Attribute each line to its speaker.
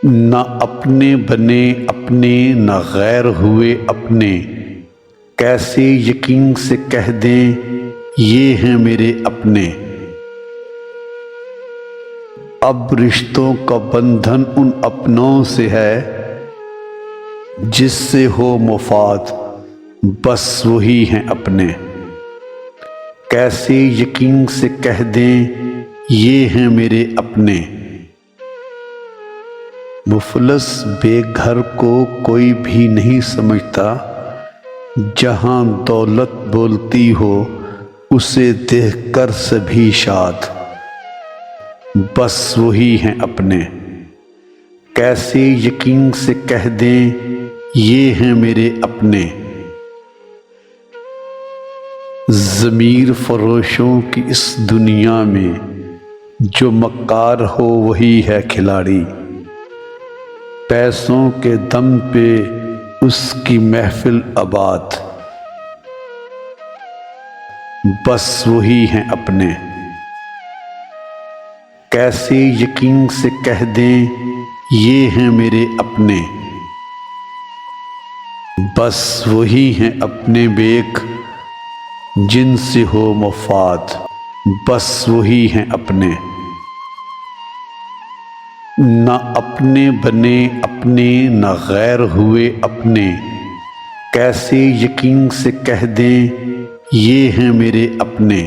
Speaker 1: نہ اپنے بنے اپنے نہ غیر ہوئے اپنے، کیسے یقین سے کہہ دیں یہ ہیں میرے اپنے۔ اب رشتوں کا بندھن ان اپنوں سے ہے، جس سے ہو مفاد بس وہی ہیں اپنے۔ کیسے یقین سے کہہ دیں یہ ہیں میرے اپنے۔ مفلس بے گھر کو کوئی بھی نہیں سمجھتا، جہاں دولت بولتی ہو اسے دیکھ کر سبھی شاد، بس وہی ہیں اپنے۔ کیسے یقین سے کہہ دیں یہ ہیں میرے اپنے۔ ضمیر فروشوں کی اس دنیا میں جو مکار ہو وہی ہے کھلاڑی، پیسوں کے دم پہ اس کی محفل آباد، بس وہی ہیں اپنے۔ کیسے یقین سے کہہ دیں یہ ہیں میرے اپنے، بس وہی ہیں اپنے بیک جن سے ہو مفاد، بس وہی ہیں اپنے۔ نہ اپنے بنے اپنے نہ غیر ہوئے اپنے، کیسے یقین سے کہہ دیں یہ ہیں میرے اپنے۔